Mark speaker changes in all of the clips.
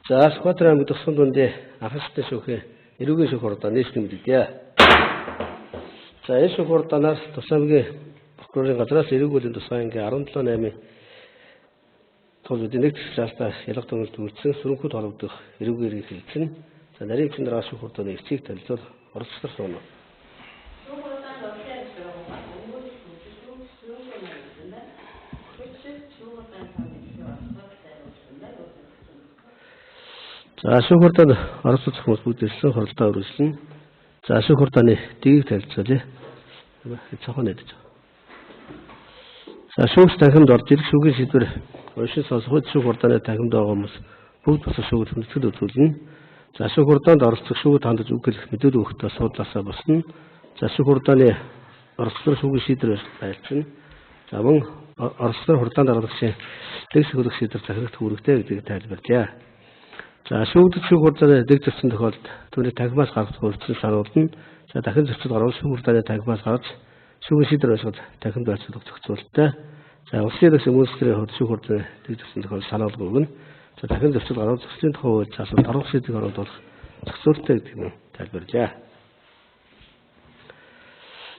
Speaker 1: За Сүхбаатар аймаг Тусган дундын Африктэй шүүхийн эрүүгийн шүүх хурдаа нийслэл мэдээ. За энэ шүүх хурдаанаас Тус аймгийн прокурорын газраас эрүүгийн тусгай ангийн 17/8-ийн тулдын нэг төсөлтөөр ялах төгөлд үйлдсэн сүрэнхүүд холбогдох эрүүгийн эрийг хэлсэн. За нарийн хүчин дараа шүүх хурдааны эцгийг танилцуул оролцдог сууна. За шүүх хурдаанд оролцох хүмүүс бүдэлсэн хоролдоо өргөжлөн. За шүүх хурдааны дэгийг танилцуулъя. Цохон нэдэж. За шүүгч танхимд орж ирэх шүүхийн шийдвэр уншин сонсоход шүүх хурдааны танхимд байгаа хүмүүс бүгд бус шүүгд хүндэтгэл үзүүлнэ. За шүүх хурдаанд оролцох шүүгд хандаж үг хэлэх мэдээлэл өгөхдөө суудлаасаа босно. За шүүх хурдааны оролцох шүүгийн шийдвэр байлцна. За мөн оролцох хурдаанд оролцохын тэгш хөлөх шийдвэр захирагт хүрэгтэй гэдгийг тайлбарлая. За шүүгдэд шүүх хурдааны дэг зөрчсөн тохиолдолд түүний танхимаас гаргах үйлчлэл сануулна. За дахин зөрчил гарвал шүүх хурдааны танхимаас гарч шүүхийн шийдвэр байшгаад танхимд байцуулах зохицуулалттай. За улсын дэвс хүмүүсийн хувьд шүүх хурдааны дэг зөрчсөн тохиолдолд санаалга өгнө. За дахин зөрчил гарвал зөрчлийн тухай хууль заасан торгох шийдвэрийг оруулах зохицуулалттай гэдгийг тайлбарлая.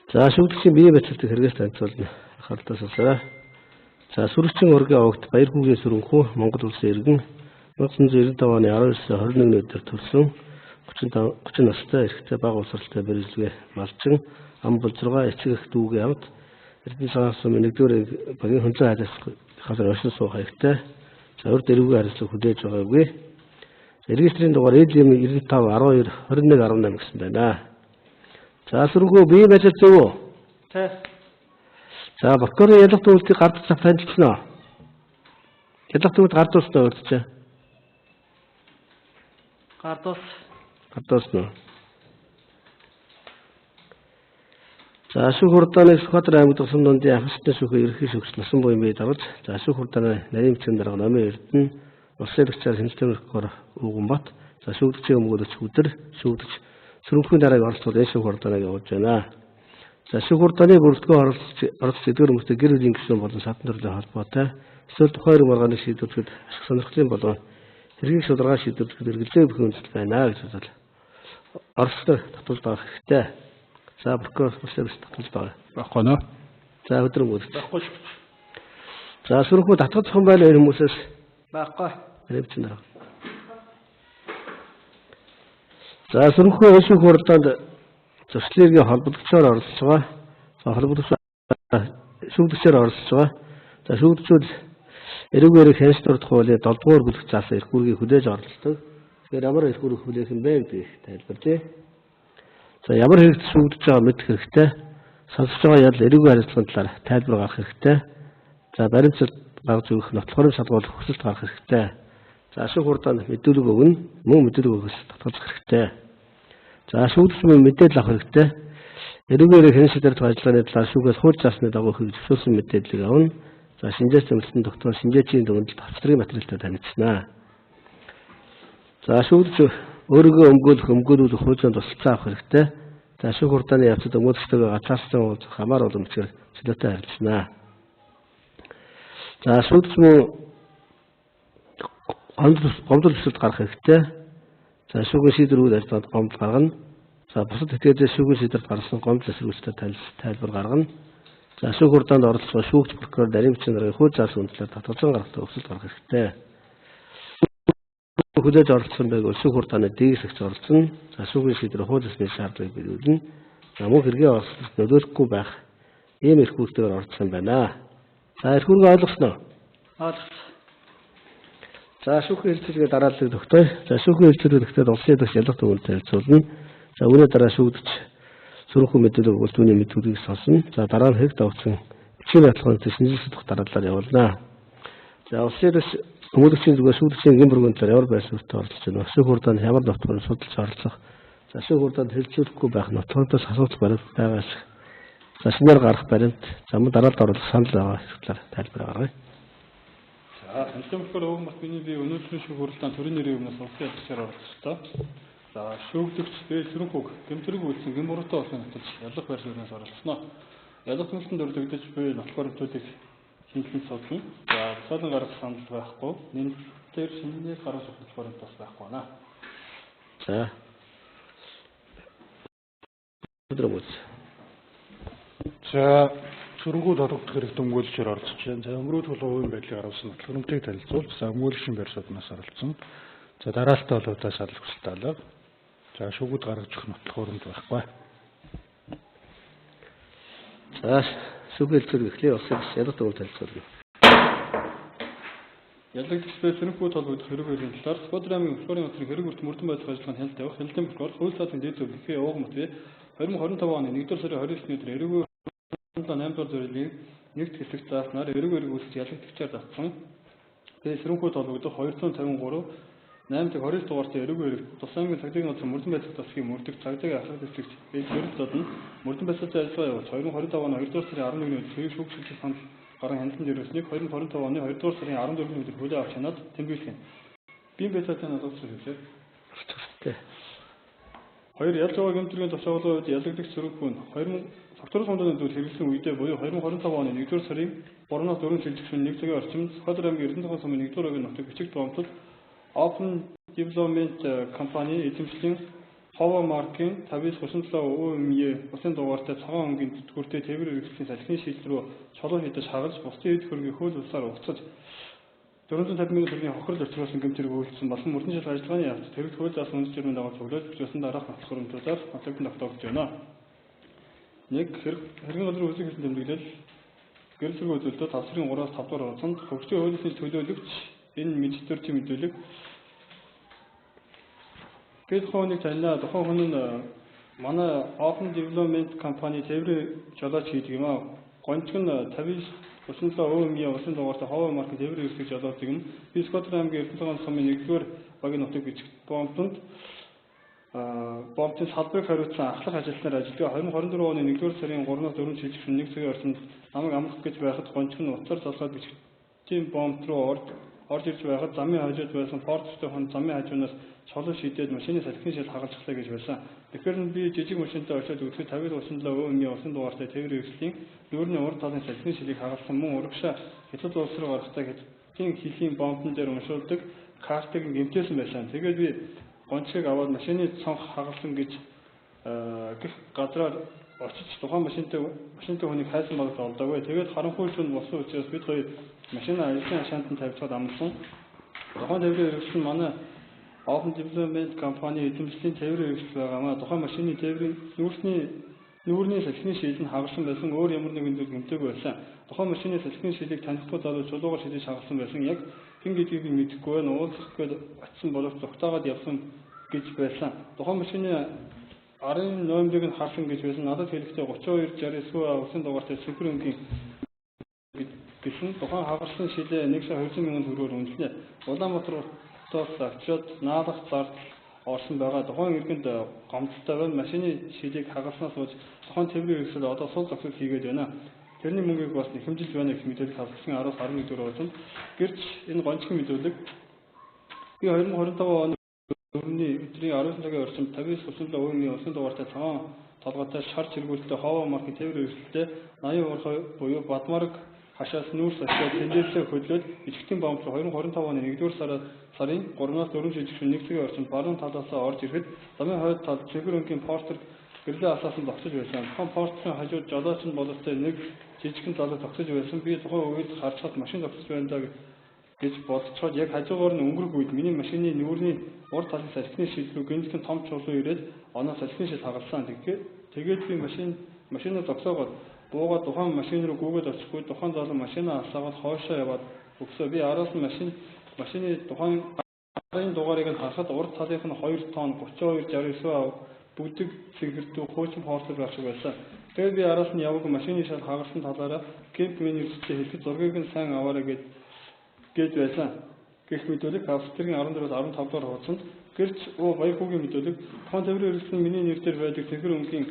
Speaker 1: За шүүгдчийн биеийн бацилтыг хэрэгээс танилцуулна. Анхааралтай сонсоорой. За сүрэгчийн ургийн овогт Баяр хүүгийн сүрэнхүү Монгол улсын иргэн 1995 оны 19-21 өдөр төрсөн 30 настай эрэгтэй бага усралтай бэрэлжгээ малчин ам бол 6 эцэг эх дүүгийн хамт Эрдэнэ цагаан сумын 1-р багийн хөндлөн хайрлах газар оршин суух хаягтай. За урд эрүүгийн харилцааг хүлээж байгаагүй. Регистрийн дугаар EL95 12 21 18 гэсэн байна. За сүрэнхүү бие бажил зөв үү? Тий. За прокурорын ялах төвлөлтийг гардаж цав танилцсан уу? Ялах төвлөлт гардуулсан уу? Гардуулсан уу? За шүүх хурдааны Сүхбаатар аймаг Тусган дундын Африктэй шүүхийн ерөнхий шүүгч Насан буян бие давж за шүүх хурдааны нарийн бичгийн дарга номын Эрдэнэ улсын хэрэгцээр хяналтын прокурор Ууганбат за шүүгдчийн өмгөөлөгч өдөр шүүгдч сүрэнхүүний дарааг оролцоод энэ шүүх хурдааныг явуулж байна. За шүүх хурдааны бүрэлдэхүүн оролцох эдгээр хүмүүстэй гэр бүлийн гишүүн болон садан төрлийн холбоотой эсвэл тухайн маргааны шийдвэрлэхэд ашиг сонирхлын болон хэргийг шударгаа шийдвэрлэхэд эргэлзээ бүх үндэслэл байна гэж бодол. Оролцолтой татвалж байгаа хэрэгтэй. За прокурор усаас татвалж байгаа.
Speaker 2: Баггүй нөө.
Speaker 1: За өдөр мөрөж.
Speaker 2: Баггүй.
Speaker 1: За сүрэнхүү татгалзах юм байна энэ хүмүүсээс.
Speaker 2: Баггүй.
Speaker 1: Ревчэн дараа. За сүрэнхүү энэ шүүх хурдаанд зөрчлөгийн холбогдсоор оролцож байгаа. За холбогдсон шүүгдчээр оролцож байгаа. За шүүгдчүүд эрүүгийн эрийг хянш дурдах хуулийн 7-р бүлэг заасан эрх үүргийг хүлээж оролцдог. Тэгэхээр ямар эрх үүрэг хүлээх юм бэ гэдгийг тайлбарлая. За ямар хэрэгт шүүгдэж байгаа мэдэх хэрэгтэй. Сонсож байгаа ял эрүүгийн харилцааны талаар тайлбар гаргах хэрэгтэй. За баримтсалд гаргаж өгөх нотлохын шалгуулах хүсэлт гаргах хэрэгтэй. За шүүх хурдаанд мэдүүлэг өгнө. Мөн мэдүүлэг өгөх татгалзах хэрэгтэй. За шүүгдч мөн мэдээлэл авах хэрэгтэй. Эрүүгийн эрийг хянш дурдах ажиллагааны талаар шүүгээс хууль заасны дагуу зөвшөөрсөн мэдээллийг авна. За шинжээс зэмлэлтэн доктор шинжээчийн дүгнэлт австрийн материалтай танилцсанаа. За шүүгдч өөрийгөө өмгөөлүүлэх хуулийн тусалцаа авах хэрэгтэй. За шүүх хурдааны явцад өмгөөлөгчтэйгээ ганцаарсан уулзах хамаар боломжтой чөлөөтэй харилцсанаа. За шүүгдч мөн гомдол төсөлд гарах хэрэгтэй. За шүүгийн шийдвэр үйл ажиллагаанд гомдол гаргана. За бусад этгээдээс шүүгийн шийдвэрт гарсан гомдол эсэргүүцэлтэй тайлбар гаргана. За шүүх хурдаанд оролцох шүүгч прокурор нарийн бичгийн даргын хууль заасан үндэслэлээр татгалзан гаргахад өсөлт гаргах хэрэгтэй. Хүлээж оролцсон байг шүүх хурдааны дээгсэгч оролцсон. За шүүхийн шийдвэр хууль ёсны шаардлагыг биелүүлнэ. За мөн хэргийн оролцолд нөлөөлөхгүй байх ийм эрх үүрэгтэйгээр оролцсон байна. За эрх үүргийг ойлгосноо?
Speaker 2: Ойлгосон.
Speaker 1: За шүүхийн хэлцүүлгээ дарааллыг тогтооё. За шүүхийн хэлцүүлгээ тогтоод улсын дэвш ялах төвөнд танилцуулна. За үүний дараа шүүгдч сүрэнхүү мэдээлэл өгвөл түүний мэдүүлгийг сонсно. За дараа нь хэрэг давцсан бичгийн баталгааны шинжилгээ судах дарааллаар явуулна. За улсын дэвш өмгөөлөгчийн зүгээр шүүгдчийн гин бүргийн талаар ямар байр суурьтай оролцож байна. Шүүх хурдаанд ямар нотгоор судалж оролцох. За шүүх хурдаанд хэлцүүлэхгүй байх нотгоордоос асуудал баримт байгаас. За шинээр гарах баримт замд дараалд оруулах санал байгаа хэлбэлээр тайлбар гаргая.
Speaker 2: За хяналтын прокурор Ууганбат миний би өнөөдрийн шүүх хуралдаанд төрийн нэрийн өмнөөс улсын дэвшээр оролцолтой. За шүүгдэгч Бэл Сүрэнхүүг гэмтрэг үйлсэн гин буруутай болсон нотолж ялах байр суурьнаас оролцсноо. Ялах төвлөлтөнд өрлөгдөж буй нотгоор төвлөлтийг шинжилэн судлана. За цоолон гарах санал байхгүй. Нэн дээр шинжилгээ гаргаж өгөх бас байхгүй байна.
Speaker 1: За. өдрөмөс.
Speaker 3: За сүргүүд холбогдох хэрэг дүнгүүлчээр оролцож байна. За өнгөрүүл хувийн байдлыг харуулсан хөтөлбөрийг танилцуул. За өмгөөлөгчийн байр сууданаас оролцсон. За дараалтаа бол удаа шалах хүсэлтэй алга. За шүүгүүд гаргаж өгөх нотлох хуримд байхгүй.
Speaker 1: За шүүгэл зэрэг эхлэе усыг ялгах төвөнд танилцуулъя.
Speaker 2: Ялагдагч сэрэнхүүд холбогдох хэрэг талаар Сквадрын аймгийн Улаанбаатарын хотын хэрэг үрт мөрдөн байдлын ажиллагаанд хяналт тавих хяналтын прокурор хууль цаасан дээд зөвлөх Ууг Матвей 2025 оны 1-р сарын 29-ний өдөр эрүүг 8-р зөвлөлийн нэгд хэсэгт зааснаар эрүүг үүсэж ялагдагчаар татсан. Тэгээд сэрэнхүүд холбогдох 253 8-29 дугаартай эрүүг тус аймгийн цагдаагийн газар мөрдөн байдлын засгийн мөрдөх цагдаагийн ахлах дистрикт эрүүг зодон мөрдөн байдлын ажиллагаа явуулж 2025 оны 2-р сарын 11-ний өдөр хэрэг шүүгчилж санал гарan хяналтанд ирүүлсэнийг 2025 оны 2-р сарын 14-ний өдөр хүлээн авч хянаад тэмдэглэв. Бие бэлтгэлтэй надад хэлсэн.
Speaker 1: Тэ.
Speaker 2: Хоёр ялж байгаа гэмтрийн тушаалын үед ялагдагч сөрөгхүүн 2000 согтор сондоны зүйл хэрэглэсэн үедээ буюу 2025 оны 1-р сарын 3-аас 4 шилжигчийн 1 цагийн орчимд Сквадрын аймгийн Эрдэнэт сумын 1-р өвгийн нутаг бичиг дуамтал Open Development компани эзэмшлийн Хова маркийн 50-37 ΟМЕ усын дугаартай цагаан өнгийн түтгүүртэй тээвэр хэрэгслийн салхины шийдэл рүү чулуу хийдэж хагалж бусдын эд хөрөгийн хууль бусаар угтаж 450 мянган төгрөгийн хохирол учруулсан гэмтэрэг үйлдсэн болсон мөрдөн жил ажиллагааны явцад хэрэг хууль заасан үндэс журмын дагуу цуглуулж бичсэн дараах нотлох хөрөмтөөр нотогдсон тогтоогдож байна. Нэг хэргийн газрын үзэг хэлсэн тэмдэглэл гэрэл зэрэг үзүүлэлтөд 5 сарын 3-аас 5 дугаар хугацаанд хөгжлийн хуулийн төлөөлөгч энэ мэдээллийн мэдүүлэг Гэт хооник таньна тухайн хүн нь манай Open Development компани тээврийн жолооч хийдэг юм аа. Гончг нь 50-37 ОМЕ усын дугаартай Хова маркийн тээврийн хэрэгсэл жолооддаг юм. Би Сквадрын аймгийн Эрдэнэт сумын 1-р багийн нутаг бичиг дуамтанд бомбын салбарыг хариуцсан ахлах ажилтнаар ажилладаг. 2024 оны 1-р сарын 3-аас 4 шилжигчийн 1 цагийн орчинд намайг амлах гэж байхад гончг нь уцаар залгаад бичигтийн бомб руу орж ирж байхад замын хажууд байсан порттой хон замын хажуунаас чулуу шийдээд машины салхины шил хагалчихлаа гэж байсан. Тэгэхээр би жижиг машинтай очиод үзэхэд 50-37 ОМЕ усын дугаартай тээврийн хэрэгслийн нүүрний урд талын салхины шилийг хагалсан мөн урагшаа хятад улс руу гарахтаа хятадын хилийн бомбон дээр уншуулдаг картыг гэмтээсэн байсан. Тэгээд би гончгийг аваад машины цонх хагалсан гэж гэх газраар очиж тухайн машинтай хүнийг хайсан багт олдоогүй. Тэгээд харанхуй шүн болсон учраас бид хоёр машина ажлын хашаанд нь тавьчихад амлсан. Тухайн тээврийн хэрэгсэл манай Open Development компани эзэмшлийн тээврийн хэрэгсэл байгаамаа. Тухайн машины тээврийн нүүрний салхины шилийг хагалсан байсан. Өөр ямар нэгэн зүйл гэмтээгүй байсан. Тухайн машины салхины шилийг танихгүй залуу чулуугаар шилж хагалсан байсан. Яг хэн гэдгийг би мэдэхгүй байна. Уулзах гээд очисон боловч зогтоогаад явсан гэж байсан. Тухайн машины 10 ноембрыг нь харсан гэж байсан. Надад хэлэхдээ 3269 усын дугаартай супер өнгийн гэсэн тухайн хагалсан шилээ 1 сая 200 мянган төгрөгөөр үнэлнэ. Улаанбаатараас авчиад наадах зардал орсон байгаа. Тухайн иргэнд гомдолтой байна. Машины шилийг хагалснаас болж тухайн тээврийн хэрэгсэл одоо сул зохицол хийгээд байна. Тэрний мөнгийг бас нэхэмжилж байна гэх мэдээлэл хавцсан 10-аас 11 дугаар болсон. Гэрч энэ гончгийн мэдүүлэг би 2025 оны өдрийн 19 цагийн орчимд 50-37 ОМЕ усын дугаартай цагаан толгойтой шар чиргүүлэлтэй Хова маркийн тээврийн хэрэгсэлтэй 80 урхай буюу Бадмараг хашаас нүүрс очиод тэнцээсээ хөдлөөд ичгтийн бомб руу 2025 оны 1-р сарын 3-аас 4 шилжигчийн 1 цагийн орчимд баруун талаас орж ирэхэд замын хойд талд цэвэр өнгийн портер гэрлээ асаасан зогсож байсан. Тухайн портерын хажууд жолооч нь боловстой нэг жижигхэн залуу зогсож байсан. Би тухайн үед харцаад машин зогсож байна даа гэж бодцоод яг хажуугаар нь өнгөрөх үед миний машины нүүрний урд талын салхины шил рүү гинцхэн том чулуу ирээд оноо салхины шил хагалсан. Тэгээд би машинаа зогсоогоод буугаад тухайн машин руу гүйгээд очихгүй тухайн залуу машинаа асаагаад хоошоо яваад өгсөө. Би араас нь машины тухайн гарын дугаарыг нь харахад урд талынх нь 2 тонн 3269 бүгдэг цэгэрдүү хуучин портер байх шиг байсан. Тэгээд би араас нь яваг машины шал хагалсан талаараа кемп менежертэй хэлэхэд зургийг нь сайн аваарай гэж байсан. Гэх мэдүүлэг Австрийн 14-аас 15 дугаар хугацаанд гэрч баяр хүүгийн мэдүүлэг тухайн тээврийн хэрэгсэл миний нэр дээр байдаг цэвэр өнгийн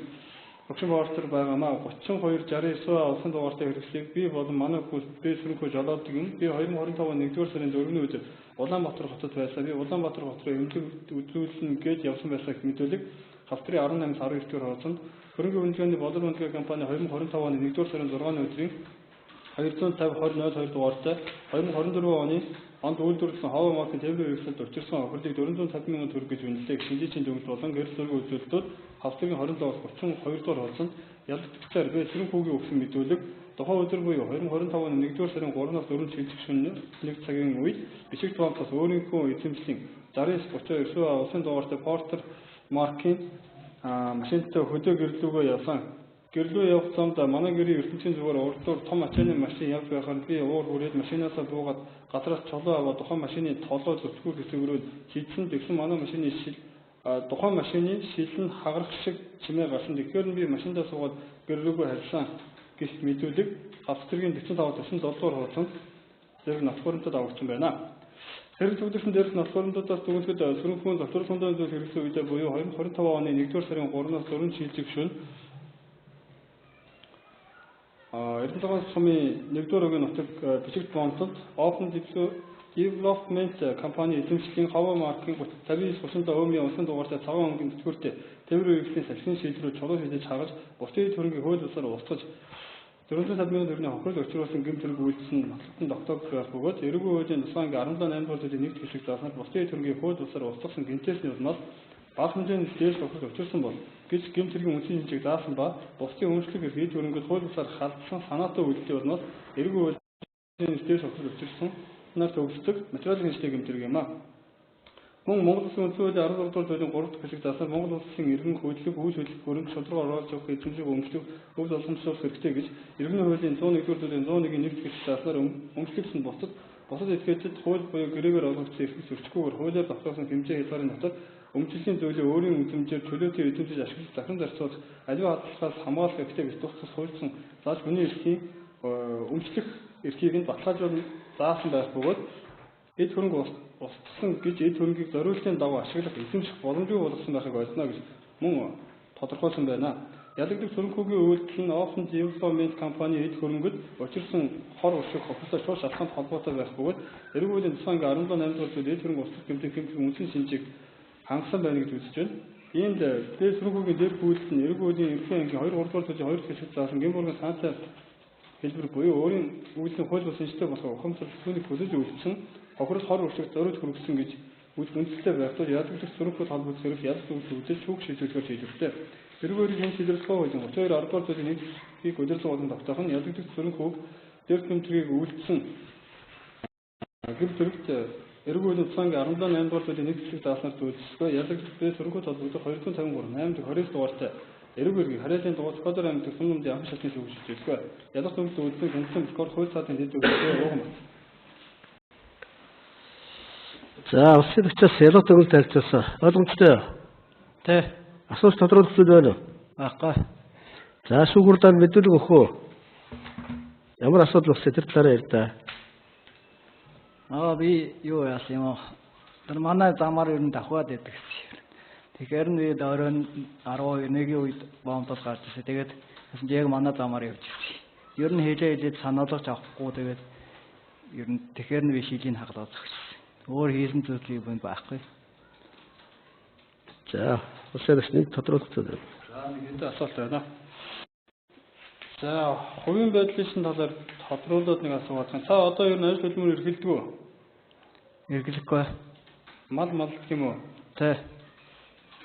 Speaker 2: огшин портер байгаамаа 3269 усан дугаартай хэрэгслийг би болон манай хүү сэрэнхүү жолооддаг юм. Би 2025 оны 1-р сарын 4-ний үед Улаанбаатар хотод байсан. Би Улаанбаатар хот руу эмнэлэг үзүүлсэн гэж явсан байсан гэх мэдүүлэг Австрийн 18-аас 12 дугаар хугацаанд хөрөнгө үнэлгээний болор үнэлгээ компани 2025 оны 1-р сарын 6-ны өдрийн 250-2002 дугаартай 2024 оны онд үйлдвэрлэсэн ховоо маркийн тээврийн хэрэгсэлд учирсан охирлыг 450 мянган төгрөг гэж үнэлдэг шинжээчийн дүгнэлт болон гэрэл зургийн үзүүлэлтүүд хавцгийн 27-32 дугаар хуудсанд ялагдчихсаар бэ сэрэнхүүгийн өгсөн мэдүүлэг тухайн өдөр буюу 2025 оны 1-р сарын 3-аас 4 шилжих шөнө 1 цагийн үед бичиг тоомтоос өөрийнхөө эзэмшлийн 69-39 улсын дугаартай Porter маркийн машинтай хөдөө гэрлүүгөө явсан. Гэрлүү явах замд манай гэрийн ертөнцийн зүгээр урдуур том ачааны машин явж байхад би уур хүрээд машинаасаа буугаад газраас чулуу аваад тухайн машины толгой зөвхөн хэсгэрүүд шийдсэн тэгсэн манай машины тухайн машины шилэн хагарах шиг чимээ гарсан. Тэгэхээр би машиндаа суугаад гэрлүүгөө харьсан гэж мэдүүлэг хавцгийн 45-47 дугаар хуудсанд зэрэг ноцгоронтод авагдсан байна. Хэрэг төвдөрсөн дээрх ноцгоронтодоос дүгнэлтэд сөрөнхөн доторх сундын зүйл хэрэгсэн үедээ буюу 2025 оны 1-р сарын 3-аас 4 шилжих шөнө Эрдэнэт сумын 1-р өгийн нутаг бичиг тоомтод Open Development компани эзэмшлийн ховоо маркийн 59-37 өөмийн улсын дугаартай цагаан өнгийн тэтгэвртэй тээврийн хэрэгслийн салхины шийдлүүд чулуу шийдэж хагаж бусдын төрөнгийн хууль бусаар устгаж 450 мянган төгрөгийн хохирол учруулсан гэмт хэрэг үйлдсэн нотлон тогтоогдох байх бөгөөд эрүүл хуулийн тусгаан 17-8 дугаар зүйлийн нэгд хэсэг зааснаар бусдын төрөнгийн хууль бусаар устгасан гэмтээсний улмаас бага хэмжээний дээд хохирол учруулсан бол гэж гэмт хэргийн үнцийн шинжийг заасан ба бусдын өмчлөг хийж өрөнгөд хууль бусаар халдсан санаатай үйлдэлийн улмаас эрүүл хуулийн дээд хохирол учруулсан нар төгсдөг материалын шинжтэй гэмт хэрэг юм а. Мөн Монгол Улсын үндсэн хуулийн 16 дугаар зүйлийн 3 дахь хэсэг зааснаар Монгол Улсын иргэн хөдлөх, үйл хөдлөх, хөрөнгө шударга оруулж авах эзэмшиг өмчлөх, өв боломжлуулах хэрэгтэй гэж иргэн хуулийн 101 дугаар зүйлийн 101-ийн 1 дахь хэсэг зааснаар өмчлөгсөн бусад этгээдэд хууль буюу гэрээгээр олгогдсон эрхийг зөрчихгүйгээр хуулиар тогтоосон хэмжээ хязгаарын дотор өмчлөлийн зүйлийг өөрийн үнэмшээр чөлөөтэй эзэмшиж ашиглаж захин зарцуулах, аливаа хадгалагаас хамгаалах хэрэгтэй гэж тусгас хуульсан зааж хүний эрхийн өмчлөх эрхийг нь баталгаажуулан заасан байх бөгөөд эд хөрөнгө устгасан гэж эд хөрөнгийг зориултын дагуу ашиглах эзэмших боломжгүй болгосон байхыг ойлгоно гэж мөн тодорхойлсон байна. Ялагдах сөрөнхүүгийн үйлдэл нь Open Development компани эд хөрөнгөд учирсан хор уршиг хохирлоо шууд шалтгаанд холбоотой байх бөгөөд эрүүл хуулийн тусгаан 17-8 дугаар зүйл эд хөрөнгө устгах гэмтэх үнцэн шинжийг хангасан байна гэж үзэж байна. Иймд дээд сөрөнхүүгийн дээрх үйлдэл нь эрүүл хуулийн ерөнхий ангийн 2-3 дугаар зүйлийн 2 хэсэгт заасан гэмбургийн санаатай хэлбэр буюу өөрийн үйлдлийн хууль бус шинжтэй болох ухамсар түүнийг төлөж үйлдсэн хохирол хор уршигт зориулж хүргэсэн гэж үндсэлтэй байх тул ялагдах сөрөнхүүд холбогд зэрэг ялгах үйлдэл үзэж шүүх шийдвэрлэхээр шийдвэртэй. Эрүүл хуулийн шийдвэрлэхөө хуулийн 32 дугаар зүйлийн 1 хэсгийг удирдлага болон тогтоох нь ялагдах сөрөнхүүг дээрх гэмтрийг үйлдсэн гэмтрэгт эрүүл хуулийн тусгаан 17-8 дугаар зүйлийн 1 хэсэг зааснаар зүйлсгүй ялагдах сөрөнхүүд холбогдох 253 8 дахь 20 дугаартай эрүүл хэргийг харьяалын дугаарт Кодор аймагт сүмнэмдийн анх шалтны шүүгч хэлжээ. Ялах төвлөлт үйлдэл хэмжээний скор хууль цаатын дэд өгсөн ууган бат.
Speaker 1: За, улсын төвчөөс ялах төгөлд харилцуулсан. Ойлгомжтой юу?
Speaker 4: Тэ.
Speaker 1: Асууж тодруулах зүйл байна уу?
Speaker 4: Байхгүй.
Speaker 1: За, шүүгүрдээр мэдүүлэг өгөх үү? Ямар асуудал болсон тэр талаараа ярь да.
Speaker 4: Би юу яасан юм аа? Тэр манай замаар ер нь давхаад байдаг гэсэн. Тэгэхээр нь бид оройн 11-ийн үед бомбос гарч ирсэн. Тэгээд яг манай замаар явж ирсэн. Ер нь хилээд санаалгаж авахгүй тэгээд ер нь тэгэхээр нь би шилийн хаглаад зогссон. Өөр хийсэн зүйлийг бүнд байхгүй.
Speaker 1: За, улсын нэг тодруулах зүйл байна.
Speaker 2: За, нэг энэ асуулт байна. За, хувийн байдлын шин талаар тодруулаад нэг асуулт байна. Та одоо ер нь ажил хөдөлмөр эрхэлдэг үү?
Speaker 4: Эргэлэхгүй.
Speaker 2: Мал гэх юм уу?
Speaker 4: Тэ.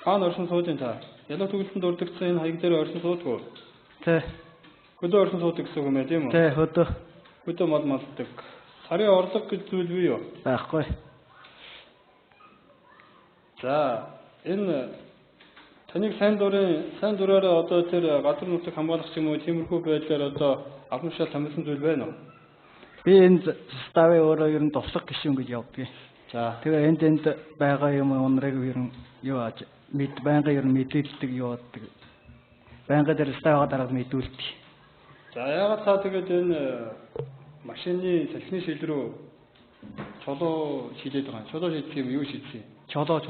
Speaker 2: Хаана оршин суудын та? Ялах төгөлтөнд урдгдсан энэ хаяг дээр оршин суудгүй.
Speaker 4: Тэ.
Speaker 2: Хөдөө оршин суудаг гэсэн үг юм тийм үү?
Speaker 4: Тэ, хөдөө.
Speaker 2: Хөдөө мал малддаг. Сарын орлого гэж зүйл бий юу?
Speaker 4: Байхгүй.
Speaker 2: За, энэ таныг сайн дураараа одоо тэр газар нутаг хамгаалах юм уу тиймэрхүү байдлаар одоо албан тушаал томилсон зүйл байна уу?
Speaker 4: Би энэ ставын өөрөө ер нь тусах гишүүн гэж явдгийг.
Speaker 2: За,
Speaker 4: тэгээ энд байгаа юм унрыг ер нь юу ааж байнга ер нь мэдээлдэг юу болдог. Байнга дээр ставгаа дараад мэдүүлдэг.
Speaker 2: за яагаад та тэгээд энэ машины салхины шил рүү чулуу шилээд байгаа юм? Чулуу шийдэх юм юу шийдэх юм?
Speaker 4: Чулуу.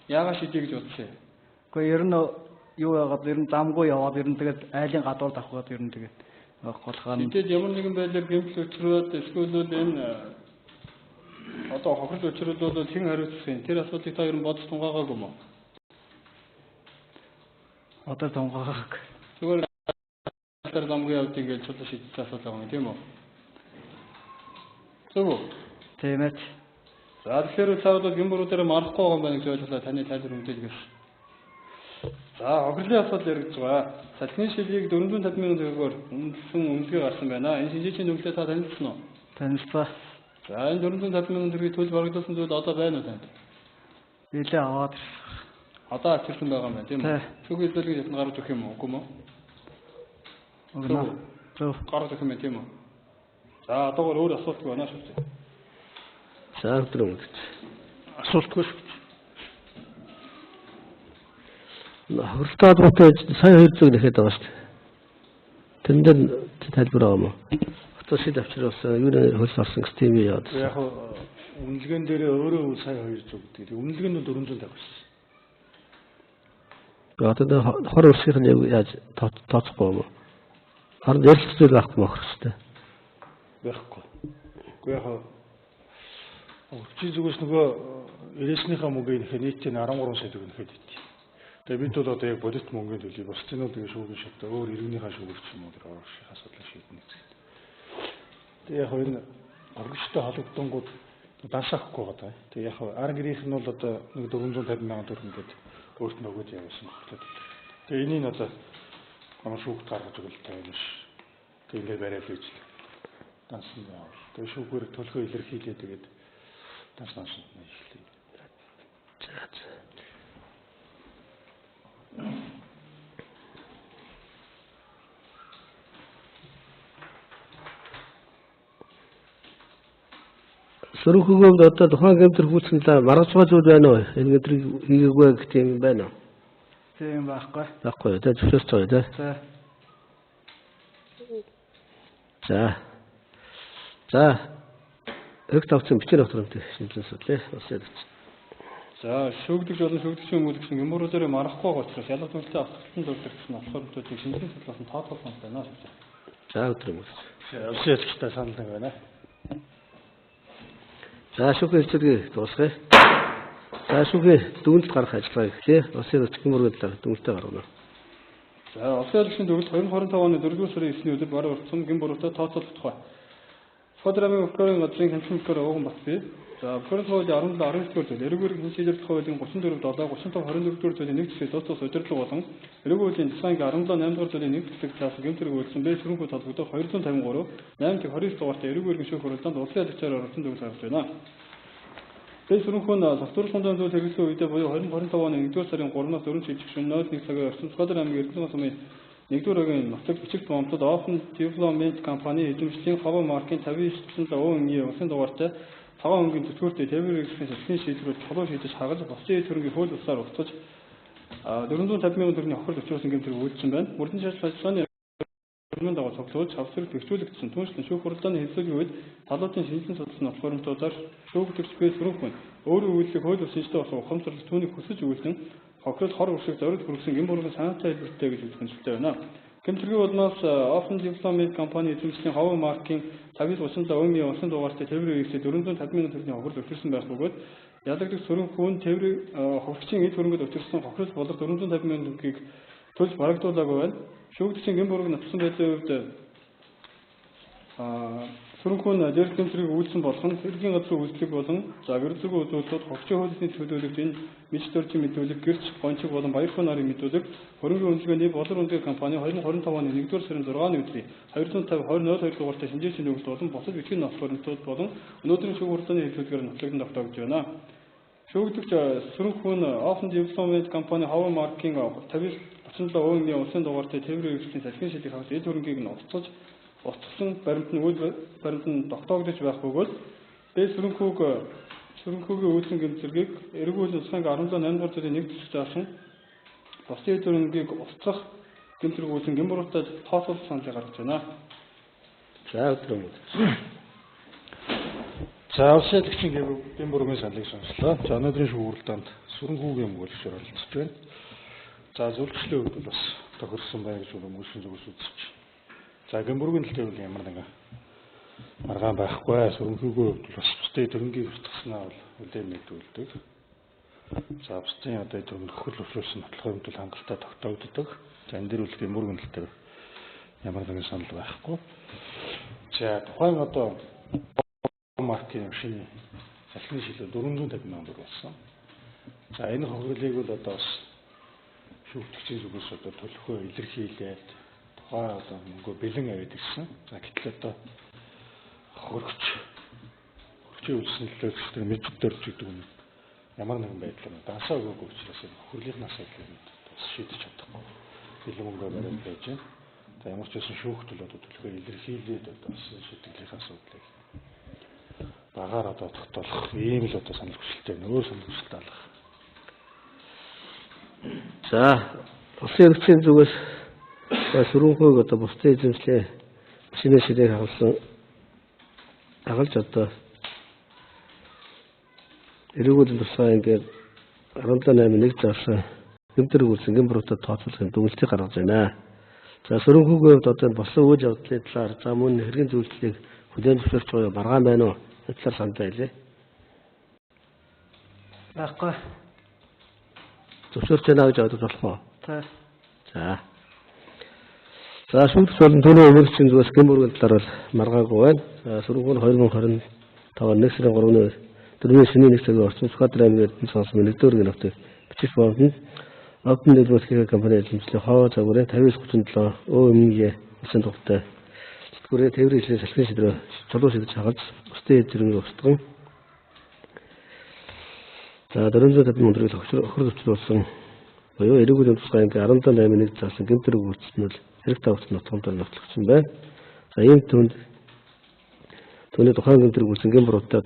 Speaker 2: Яагаад шийдэх гэж бодсон юм?
Speaker 4: Гэхдээ ер нь юу яагаад ер нь замгүй яваад ер нь тэгээд айлын гадуур давхгаад ер нь тэгээд голхоо нь
Speaker 2: тэгээд ямар нэгэн байдлаар гэмтэл өчрөөд эсвэл энэ одоо хохирол өчрөөд хэн хариуцах юм? Тэр асуудлыг та ер нь бодож тунгаагаагүй юм уу?
Speaker 4: одоо тунгаагааг.
Speaker 2: Зүгээр алдар замгийн явдгийг гэж чулуу шийдсэн асуудал байгаа юм тийм үү? Зөв үү?
Speaker 4: Тийм ээ.
Speaker 2: За тэгэхээр цаавал гимбуруудаараа марахгүй байгаа юм байна гэж ойлголоо таны тайлбар мэдээлгээс. За хохирлын асуудал яригдж байгаа. Салхины шилийг 450,000 төгрөгөөр үнэлсэн үнэлгээ гарсан байна. Энэ шинжээчийн дүгнэлтээ та танилцсан уу?
Speaker 4: Танилцсан.
Speaker 2: За энэ 450,000 төгрөгийг төлж барагдуулсан зүйл одоо байна уу танд?
Speaker 4: Билээ аваад ирсэн.
Speaker 2: Одоо авчирсан байгаа юм байна тийм үү? Шүүх хэлбэлгийг ядан гаргаж өгөх юм уу? Үгүй мө?
Speaker 4: Өгнө. Зөв.
Speaker 2: Гаргаж өгөх юм байна тийм үү? За одоогоор өөр асуулт байна шүү дээ.
Speaker 1: За өдрөө үзэж.
Speaker 2: Асуултгүй шүү.
Speaker 1: Хөрөлтөө албатай сая 200 нэхэд байгаа шүү дээ. Тэн дээр тайлбар байгаа мó. Хотосид авчруулсан юу нэр хөлс орсон гэж тийм яа.
Speaker 3: Яг үнэлгээнд дээр өөрөө сая 200 гэдэг. Үнэлгээнд нь 450 байсан.
Speaker 1: Одоо хор өрсгийнх нь яаж тооцохгүй юм. Харин ярилцах зүйл байхгүй мөх хэвчээ.
Speaker 3: Байхгүй. Гэхдээ яг чи зүгээс нөгөө ирээснийхээ мөнгөний нийтийн 13 сая төгрөг нэхэд ит. Тэгээ бид бол одоо яг бодит мөнгөний төлөв бас цэнүүдийн шүүгийн шатаа өөр иргэнийхээ шүүгч юм уу тэр орох асуудал шийднэ гэсэн. Тэгээ яг энэ оргичтой холбогдсонгууд дасахгүй байгаа. Тэгээ яг ар гэрийнх нь бол одоо нэг 450,000 төгрөг ингээд өөртөө өгөөд явуулсан багтаад. Тэгээ энийг одоо шүүгт гаргаж өгөл тайвш. Тэгээ ингээд бариад ийж дансан яав. Тэгээ шүүгээр төлхөө илэрхийлээ тэгээд дансан эхлэв.
Speaker 1: Сөрөхгөөд одоо тухайн гэмтэр хүүцэн маргаж байгаа зүйл байна уу? Энэ гэмтрийг хийгээгүй гэх юм байна уу?
Speaker 4: Тийм байхгүй.
Speaker 1: Байхгүй. Тэгээд зөвшөөрч байгаа тийм. За. Эх тавцсан бичээр авторынтэй шинжилэн судлаа. Бас яд.
Speaker 2: За шүүгдэгч болон шүүгдэгчийн өмгөлөгч гимбуруудаараа марахгүй байгаа учраас ялгаж үйлдэл авсгалтын төвлөрөх гэсэн болохоор мэдүүдийг шинжилэн судлуулсан тооцоолсон байна шүү дээ.
Speaker 1: За өдрөө.
Speaker 3: Улсын яцгчтай санал нэг байна.
Speaker 1: За шүүхийн хэлцүүлгийг дуусгая. За шүүхийн дүгнэлт гаргах ажиллагаа эхлэе. Улсын яцгийн мөрөнд дүгнэлтээ гаргана.
Speaker 2: За улсын яцгийн дүгнэлт 2025 оны 4-р сарын 9-ний өдөр баруун уртсан гимбуруутай тооцоолох тухай. Фодрамын өвкөрийн газрын хэмжээгээр ууган бат бий. За өвкөрийн хуулийн 17-19-р зүйл эрүүгийн хэн шийдвэрлэх хуулийн 34-7 35-24-р зүйлийн нэг хэсэг тооцоос удирдлага болон эрүүгийн дизайнгийн 17-8-р зүйлийн нэг хэсэг заасан гэмтрэг үйлсэн бэ сөрөнхөө толгойд 253 8-29 дугаартай эрүүгийн шүүх хурлаанд улсын ялагчаар оролцсон дүгнэлт гаргаж байна. Бэ сөрөнхөө нь софтвер зүйн хэрэглэсэн үедээ буюу 2025 оны 1-р сарын 3-аас 4 шилжих шөнө 01 цагаар Орчингод аймгийн Эрдэнэ сумын 1-р огийн нутаг бичиг бомтод Open Development компани эзэмшлийн Хава маркийн 59.5% усын дугаартай цагаан өнгийн төтгөртэй тээврийн салхины шийдвэрүүд чулуу шийдэж хагаж босны төрөнгийн хууль бусаар устгаж 450,000 төгрөгийн хохирол өчрөөсөн гэмтрэг үйлдсэн байна. Мөрдөн шалгалцааны өрмөнд дагуу цуглуулж авсрал бэхжүүлэгдсэн түншлэн шүүх хурлааны хэлцүүгийн үед талуудын шинжилэн судалсан алхмуудаар шүүгдэгч бэ сөрөнхөн өөрийн үйлдэлийг хууль бусынчтай болох ухамсарлаж түүнийг хүсэж үйлдэн хохирол хор уршиг зориг хүргэсэн гэмбургийн санаатай хэлбэртэй гэж үзэсгэлэнтэй байна. Гэмтргийн улмаас Open Development компани эзэмшлийн Хава маркийн 59.37% усан дугаартай тээврийн үйлсээ 450,000 төгрөгийн хохирол өчрсөн байх бөгөөд ялагдагч сөрөнхөн тээврийн хохирогчийн эд хөрөнгөд өчрсөн хохирол болор 450,000 төгрөгийг төлж барагдуулаагүй байна. Шүүгдэгчийн гэмбург натсан байдлын үед сөрөнхөн дээрх гэмтрийг үйлсэн болох нь хэргийн газрын үйлчлэг болон гэрэлзэргүй үзүүлэлтүүд хогчийн хуулийн төлөвлөлт энэ мэдж төржин мэдүүлэг гэрч гончиг болон баярхуу нарын мэдүүлэг хөрөнгөний үнэлгээний болор үндэс компани 2025 оны 1-р сарын 6-ны өдрийн 250-2002 дугаартай шинжээчийн дүгнэлт болон бусад бичгийн нот баримтууд болон өнөөдрийн шүүх хурлааны хэлбэрээр нотлогдсон тогтоогдож байна. Шүүгдэгч сөрөнхөн Open Development компани Хава маркийн 50-37% усын дугаартай тээврийн үйлчлэгийн салхины шилийг хагас эд хөрөнгийг нь устгасан баримт нь тогтоогдож байх бөгөөд бэ сөрөнхөөгийн үйлсэн гэмтрийг эрүүгийн дизайнгийн 17-8 дугаар зүйлийн нэг хэсэг заасан бусдын эд хөрөнгийг устгах гэмтрэг үйлсэн гэмбуруутай тооцоолсон саналыг гаргаж байна.
Speaker 1: За өдрөө.
Speaker 3: За улсын ялагчийн гэмбургийн саналыг сонслоо. За өнөөдрийн шүүх хурлаанд сөрөнхөөгийн өмгөөлөгч оролцож байна. За зөвлөгчлийн хувьд бас тохирсон байна гэж өмгөөлсөн зүгээс үзэж. За гэмбургийн төлөв ямар нэгэн маргаан байхгүй. Сөрөнхөөгийн хувьд бас бусдын төрөнгийг устгаснаа бол үлээн мэдүүлдэг. За бусдын одоо төрөнд хохирол өчрүүлсэн нотлохын хувьд хангалттай тогтоогддог. За энэ дээр үл гэмбургийн төлөв ямар нэгэн санал байхгүй. За тухайн одоо маркийн машины салхины шилээ 450 мянган төгрөг болсон. За энэ хохирлыг бол одоо бас шүүгдэгчийн зүгээс одоо төлөхөө илэрхийлээд тухайн одоо мөнгө бэлэн аваад ирсэн. За гэтэл одоо хөргөчийн үйлснэлтэй мэддэг гэдэг нь ямар нэгэн байдлаар дансаа өгөөгүй учраас энэ хохирлынхаас бас шийдэж чадахгүй. Бэлэн мөнгө бариад байж байна. За ямар ч байсан шүүгт бол одоо төлөхөө илэрхийлээд одоо бас шийтгэлийн асуудлыг багаар одоо тогтоолох ийм л одоо санал хүсэлтэй нөөр санал хүсэлт алах.
Speaker 1: За улсын эрхтний зүгээс сүрүүнхүйг одоо бусдын эзэмшлийн машины ширээг хагалж одоо эрүүгийн тусгай ингээд 17.8 зарсан гэмтэр үйлсэн гэмбруудад тооцоолохын дүгнэлтийг гаргаж байна. За сүрүүнхүйгийн хувьд одоо болсон үйл явдлын талаар за мөн хэргийн зөвлөлтийг хүлээн зөвшөөрч байгаа маргаан байна уу? Талаар сандаа хэлээ.
Speaker 4: Байхгүй.
Speaker 1: Зөвшөөрч байна гэж бодож болох уу?
Speaker 4: За.
Speaker 1: За шүүгдэж болон түүний эмэгчийн зүгээс гэмбүргийн талаар бол маргаагүй байна. За сүрүүн 2025 1 сарын 3-ны дөрвийн шөнийн 1 цагийн орчин Сүхбаатар аймгийн Эрдэнэ сонсон нэгдүгээр нөхдөд бичих боомд Open Network компани эзэмшлийн хоо загварын 5937 ÖМG улсын тухтай сэтгүүрээ тээврийн хэлний салхины шидрээ чулуу шидэж хагалж бусдын эзэмшнийг устган за 450 мянган төгрөг хохир зөвчруулсан буюу эрүүгийн тусгай анги 17.8 зарсан гэмтэр үйлчлэл хэрэг тавцсан нотгондор нотолгдсон байна. За ийм түүний тухайн гэмтэр үйлсэн гэмбруудтай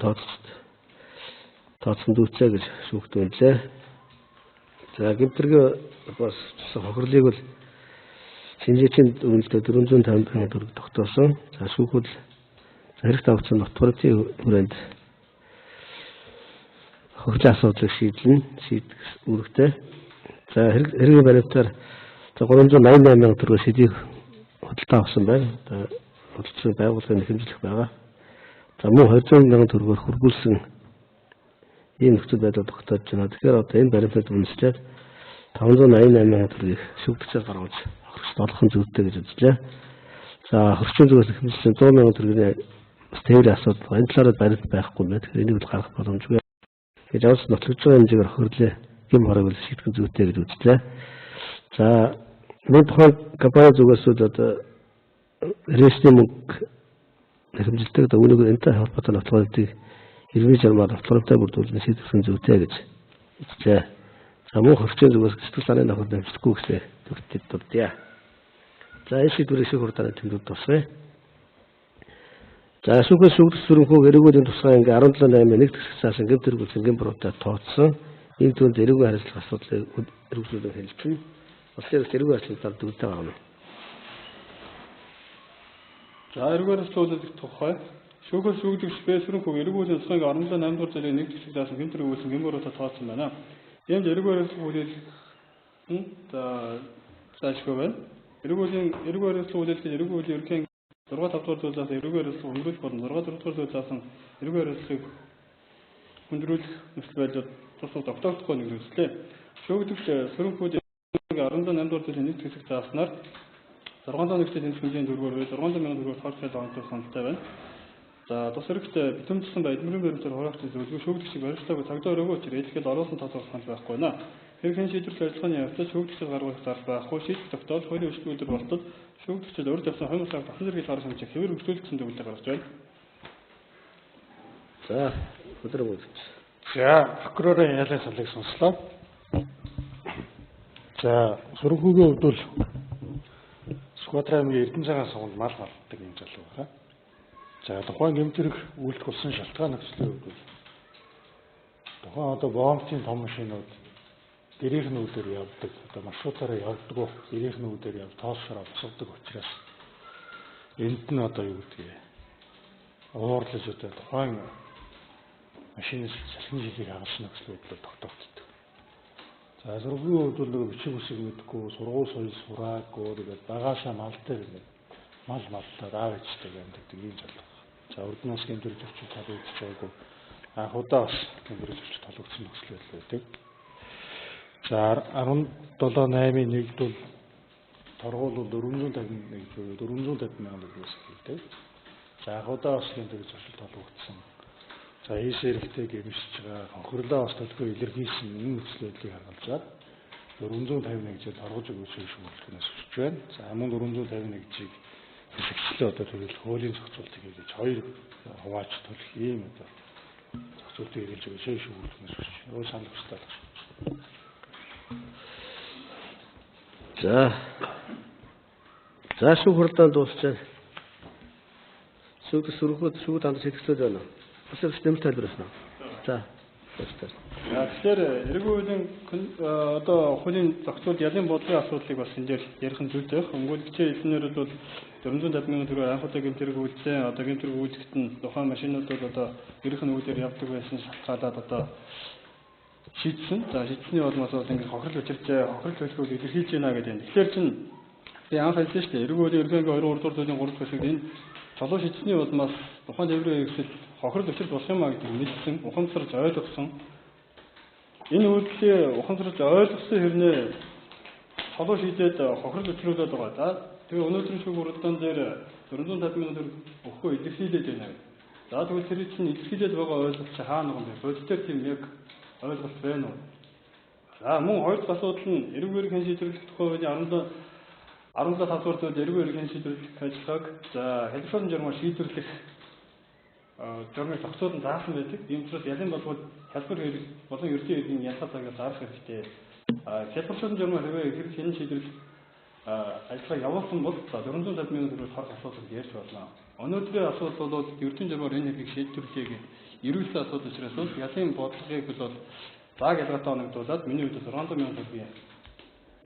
Speaker 1: тооцсон дүүцээ гэж шүүгдэн лээ. За гэмтэргийн бас хохирлыг бол шинжээчийн үнэлтэд 450 мянган төгрөг тогтоосон. За шүүхүүд хэрэг тавцсан нотгоодын хүрээнд хохирлын асуудлыг шийдэх үүрэгтэй. За хэргийн баримтаар 388 мянган төгрөг шидийг худалдаа авсан байна. Хөдөлгөөний байгууллагын хэмжлэх байгаа. За мөн 200 мянган төгрөгөөр хөргүүлсэн ийм нөхцөл байдал тогтоож байна. Тэгэхээр одоо энэ баримтад үнэлжлээд 588 мянган төгрөгийг шүүгдчээр гаргаж хөргөж олохын зүйтэй гэж үзлээ. За хөргөчийн зүгээс хэмжлсэн 100 мянган төгрөгийн тээврийн асуудал энэ талаар баримт байхгүй юм байна. Тэгэхээр энийг бол гаргах боломжгүй. Гэж авс нотлогдож байгаа хэмжээгээр хөргөлөө гэм хорог л шийдэх зүйтэй гэж үзлээ. За энэ тухайн компани зүгээс одоо ресний мөнгө хэмжилдэг өгнөг энэтэй холбоотой нотгоодыг ирвэн жармаар нотгоодтой бүрдүүлэн шийдэх зүйтэй гэж үзлээ. За мөн хөргөчийн зүгээс сэтгэл санааны нөхөд дамждаггүй гэсэн төгтөд дурдъя. За энэ шийдвэрийг шүүх хурлын тэмдэгт тусгая. За шүүхээс шүүгдэх сүрэнхүүг эрүүгийн тусгай анги 17.8 тэсгч цаасан гэмтэр үйлсэн гэмбруудтай тооцсон. Энэ түнд эрүүгийн хариуцлага асуудлыг эрүүгсүүлэн хэлсэн. Улсын эрүүгийн хариуцлагаар дүгнэлт гаргана.
Speaker 2: За эрүүгийн хариуцлагуудыг тухай шүүхээс шүүгдэгч сүрэнхүүг эрүүгийн тусгай анги 17.8 дугаар зүйлийн 1 тэсгч цаасан гэмтэр үйлсэн гэмбруудтай тооцсон байна. Иймд эрүүгийн хариуцлага заашгүй байна. Эрүүгийн хариуцлага үлээлт эрүүгийн ерөнхий 6-5 дугаар зүйлээс эрүүгийн хариуцлага хөнгөрүүлэх болон 6-4 дугаар зүйлээс эрүүгийн хариуцлагыг хөндрүүлэх нөхцөл байдлууд тусгай тогтоогдохгүй нэг зүйлээ. Шүүгдэгч сүрэнхүүд 17.8 дугаар зүйлийн 1 хэсэг зааснаар 600 нэгтгэл тэмцэх хэмжээний төгрөгөөр 600 мянган төгрөг тооцоолж байгаа саналтай байна. За тус хэрэгтээ битэмжлэн ба эдмэрийн баримтаар хураахын зөвлөгөө шүүгдэгчийг баримтлаагүй цагдаа өрөөгөө учраас ээлжлэл оруулсан тооцоолох санал байхгүй байна. Хэрхэн шийдвэрлэх ажиллагааны явцад шүүгдэгчид гаргах зар байхгүй шийдвэр тогтоол 20 өчигдөр болтол шүүгдэгчид урд явсан хүмүүс авсан зэрэг харах хэмжээ хэвээр өгүүлсэн зөвлөлт гаргаж байна.
Speaker 1: За өдөр бүгд.
Speaker 3: За прокурорын ялын салыг сонслоо. За сүрэнхүүгийн хувьд бол Сүхбаатар аймгийн Эрдэнэ цагаан сувганд мал малддаг юм залуу байна. За тухайн гэмтэрэг үйлдэх болсон шалтгаан нөхцөлийн хувьд бол тухайн одоо боомтын том машинууд гэрийнх нь үүдээр явдаг, одоо маршрутаараа явдаг, гэрийнх нь үүдээр тоолшороо босгодог учраас энд нь одоо юу гэдгийг уурлаж одоо тухайн машины салхины шилийг хагалсан нөхцөл байдал тогтоогддог. За сургуулийн хувьд бол бичих үсэг мэдгүй, сургууль соёл сураагүй, тэгээд багаашаа малтай гэдэг мал маллаа даавчдаг амьдаг ийм залуу. За урднаас гэмтэрж өчөж талуудж байгаагүй анхудаа бас гэмтэрж өчөж талуудсан нөхцөл байдал байдаг. За 17.8-ийн 1-д бол торгуул бол 450 мянган төгрөгөөс эхэлдэг. За анхудаа бас гэмтэрэг зуршилт олгогдсон. За ийш эрэхтэй гэмшиж байгаа хохирлоо бас төлхөө илэрхийлсэн энэ нөхцөл байдлыг харгалзаад 451 гэж торгож өгөх шүүмжлэгнээс өсөж байна. За мөн 451-ийг хэсэгчлээ одоо тэгэл хуулийн зохицуултыг хийж хоёр хувааж төлөх ийм одоо зохицуултыг хийж өгөх шүүмжлэгнээс өсөж. Өөр санал хүсдэг.
Speaker 1: За шүүх хурлаа дуусчаа. Шүүх танд сэтгэлтэй байна. Бас нэмэлт тайлбарласан. За.
Speaker 2: Тэгэхээр эргүү үеийн одоо хуулийн зохицуулт ялын бодлогын асуудлыг бас энэ дээр ярих нь зүйтэй байх. Өмгөөлөгчийн хэлснээр бол 450 мянган төгрөг анхудаа гэмтэрэг үйлдэлээ одоо гэмтэрэг үйлдэхэд нь тухайн машинууд бол одоо ирэх нь үүдээр явдаг байсан шалтгаалаад одоо шийдсэн. За шийдсэний улмаас бол ингээд хохирол учирч хохирол төлөвлөгөөг илэрхийлж байна гэдэг юм. Тэгэхээр чинь би анх хэлсэн шүү дээ. Эргүү үеийн ерөнхий 23 дугаар зүйлийн 3 дахь хэсэгт энэ чулуу шийдсэний улмаас тухайн тээврийн хэрэгсэл хохирол учирч болох юм а гэдэг мэдсэн, ухамсарч ойлгосон. Энэ үйлдэлээ ухамсарч ойлгосон хэрнээ чулуу шийдээд хохирол учруулад байгаа. За тэгээ өнөөдрийн шүүх хурлаан дээр 450 мянган төгрөг өгөхөө илэрхийлээд байна. За тэгвэл тэр чинь илэрхийлээд байгаа ойлголт чи хаана байгаа юм бэ? Бодит дээр тийм яг ойлголт байна уу? За мөн хоёр дахь асуудал нь эргүү эрхийн шийдвэрлэх тухай хуулийн 17 татвар зүйл эргүү эрхийн шийдвэрлэх ажиллагааг за хэлбэршүүлэн журмаар шийдвэрлэх журмыг зохицуулан заасан байдаг. Ийм учраас ялын болгоод хэлбэр хэрэг болон ердийн эргийн ялгаа цагаар зарах хэрэгтэй. Хэлбэршүүлэн журмаар хэрэг хэн шийдвэрлэх ажиллагаа явуулсан бол 450 мянган төгрөг харах асуудал ярьж болно. Өнөөдрийн асуудал бол ердийн журмаар энэ хэргийг шийдвэрлэхийг эрүүлсэн асуудал учраас бол ялын бодлогыг бол зааг ялгаатай оногдуулаад миний хувьд 600 мянган төгрөгийн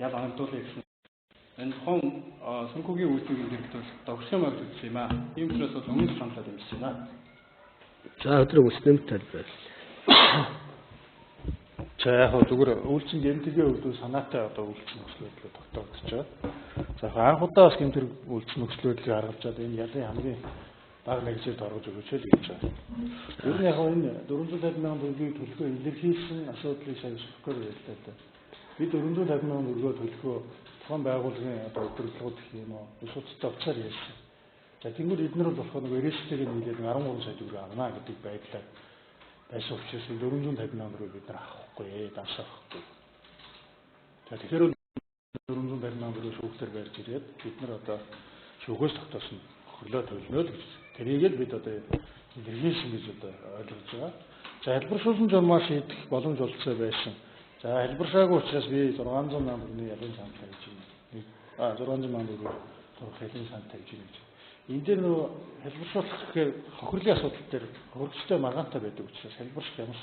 Speaker 2: ял оногдуулъя гэсэн. Энэ хон сүнхүүгийн үйлдвэрийн хэрэгтэл догшин маяг үзсэн юм аа. Ийм учраас бол өмнөх саналаа дэмжиж байна.
Speaker 1: За өдрөө үснэмт тайлбарлая.
Speaker 3: За яг зүгээр үйлчин гэмтэргийн хувьд санаатай одоо үйлчин нөхцөл байдлыг тогтоогдож байгаа. За анхудаа бас гэмтэрэг үйлчин нөхцөл байдлыг харгалзаад энэ ялын хамгийн бага нэгжээр орж өгөөч л гэж байна. Ер нь яг энэ 450 мянган төгрөгийг төлөхөө илэрхийлсэн асуудлыг шалгах гээд байлаа та. Бид 450 мянган төгрөгөө төлөхөө тухайн байгууллагын одоо өдөрлөгүүд гэх юм уу усуудтай уцаар ярьсан. За тэгвэл эдгээр бол болохоор нэг эрээстэйг нийлээд 13 сая төгрөг авна гэдэг байдлаар байсан учраас 450 мянган төгрөг бид нар авахгүй даашаахгүй. За тэгэхээр 450 мянган төгрөг шүүхтэр барьж ирээд бид нар одоо шүүхөөс тогтоосон хөрлөө төлнө л гэж. Тэрийг л бид одоо илэрхийлсэн гэж одоо ойлгож байгаа. За хэлбэршүүлэн журмаар шийдэх боломж олцоо байсан. За хэлбэршаагүй учраас би 600 мянган төгрөгийн ялын сан тавьж байна. 600 мянган төгрөг турах ялын сан тавьж байна. Энд дээр нөгөө хэлбэршүүлэх гэхээр хохирлын асуудал дээр хөргөлтэй маргаантай байдаг учраас хэлбэрших ямар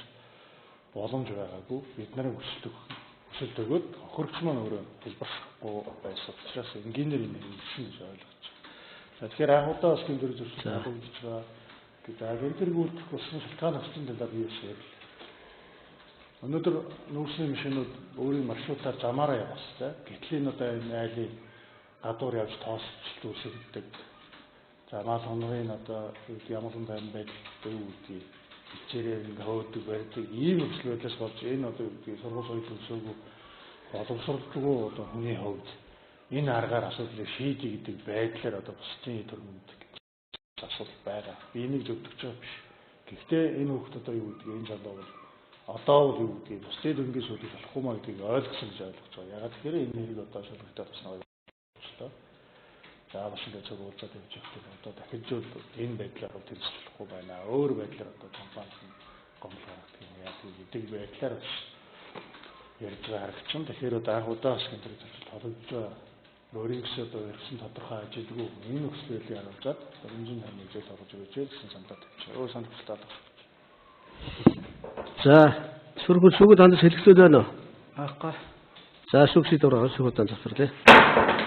Speaker 3: боломж байгаагүй. Бид нарын өсөлт өгөөд хохирогч маань өөрөө хэлбэршихгүй байсан учраас энгийнээр энэ хэлсэн гэж ойлгож байна. За тэгэхээр анхудаа бас гэмтэрэг зөрчил болгож байгаа. За гэмтэрэг үйлдэх болсон шалтгаан авсан талаар би юу хэлээ. Өнөөдөр нүүрсний машинууд өөрийн маршрутаар замаараа явах хэрэгтэй. Гэтэл энэ одоо энэ айлын гадуур явж тоосчлт үүсгдэг. За мал хоногийн одоо ямар хүн тань байдал юу гэдгийг хичээрээ ингээ хөөдөг барьдаг ийм нөхцөл байдлаас болж энэ одоо сургууль соёл өсөөгүй боловсролгүй одоо хүний хувьд энэ аргаар асуудлыг шийдэх гэдэг байдлаар одоо бусдын төрөнд асуудал байгаа. Би энийг зөвдөгч байгаа биш. Гэхдээ энэ хүүхд одоо юу гэдгийг энэ залуу бол одоо бол юу гэдгийг бусдын дөнгөж шийдэх болохгүй маа гэдгийг ойлгосон гэж ойлгож байгаа. Ягаад тэгэхээр энэ нэрийг одоо шалгалтад туснаа болчихлоо. За бас ингээд зөв уулзаад явж байгаа. Одоо дахиж энэ байдлаар тэмцэхгүй байна. Өөр байдлаар одоо компани гомдол гаргадаг юм яа гэдэг байдлаар ярьж байгаа харагчин. Тэгэхээр одоо анхудаа бас гэмтэрэг зөрчил толгойж байгаа. Өөрийн гэсэн одоо ирсэн тодорхой ажилгүй энэ нөхцөл байдлыг харуулжаад 450 жил орж өгөөч гэсэн саналаа тавьчихсан. Өөр санал хүсэлт байна.
Speaker 1: За шүүгүүд хандаж хэлэхлүүд байна уу?
Speaker 4: Аахгүй.
Speaker 1: За шүүгсий дураар шүүгүүд тань завсарлаа.